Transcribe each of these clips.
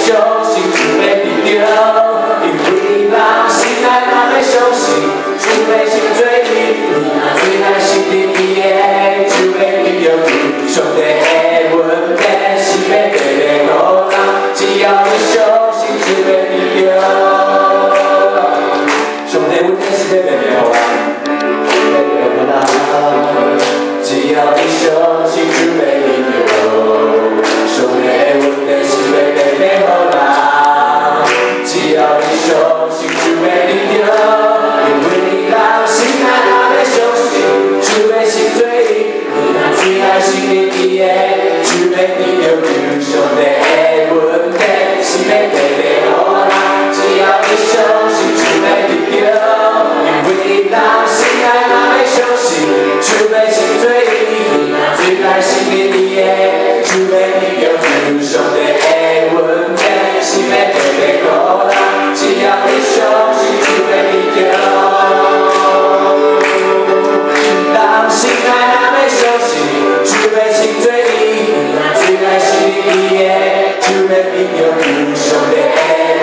相信主要得着，因为人心内若要相信，主要是做你，你若最爱心里伊的，主要得着你。上帝的问题是要带来互人，只要你相信主要得着。上帝问题是要带来互人，只要你相信主要得着。上帝的问题是要带来互人，只要你相信主要得着，因为人心内若要相信，主要是做你，你若最爱心里伊的，主要得着你。上帝的问题是要带来互人，只要你相信主要得着，因为人心内若要相信，主要是做你，你若最爱心里伊的，主要得着你。上帝的问题是要带来互人，只要你相信主要得着。人心内若要相信，主要是做你，你若最爱心里伊的，主要得着你。上帝的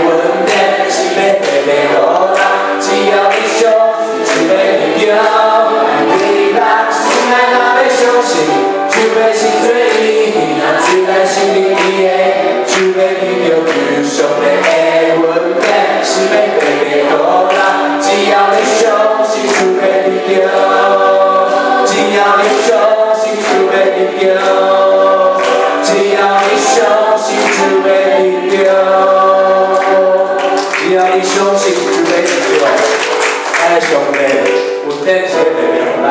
问题是要带来互人，只要你相信主要得着。因为人心内若要相信，主要是做你，你若最爱心里伊的，主要得着你。上帝的问题是要带来互人，只要你相信主要得着，只要你相信主要得着，只要你相信主要得着，只要你相信主要得着。爱上帝，有天是带来互咱。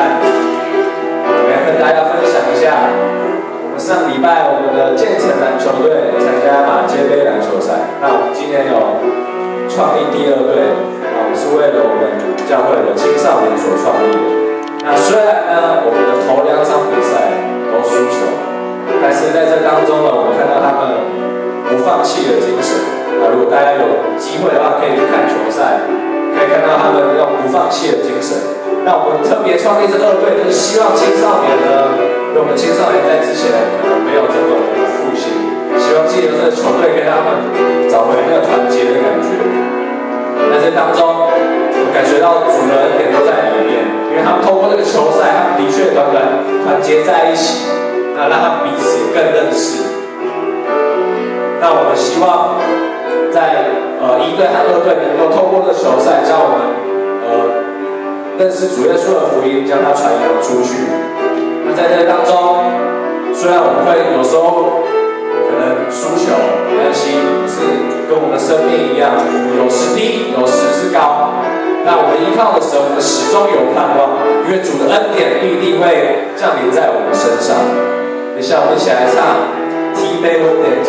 我要跟大家分享一下，我们上礼拜我们的建成篮球队参加马街杯篮球赛。那我们今年有创立第2队，那我们是为了我们教会的青少年所创立的。那虽然呢，我们的头2场比赛都输球，但是在这当中呢，我们看到他们不放弃的精神。那如果大家有机会的话，可以去看球赛，可以看到他们那种不放弃的精神。那我们特别创立这2队，就是希望青少年呢，因为我们青少年在之前可能没有这种复兴，希望借由这个球队，可以让他们找回那个团结的感觉。在这当中，我感觉到主的恩典都在里面，因为他们透过这个球赛，他们的确团结在一起，那让他们彼此更认识。那我们希望在1队和2队能够透过这个球赛，将我们认识主耶稣的福音，将它传扬出去。那在这当中，虽然我们会有时候可能输球，没关系，是跟我们的生命一样，有时低，有时是高。那我们依靠的时候，我们始终有盼望，因为主的恩典必定会降临在我们身上。等一下，我们一起来唱《提杯温点》。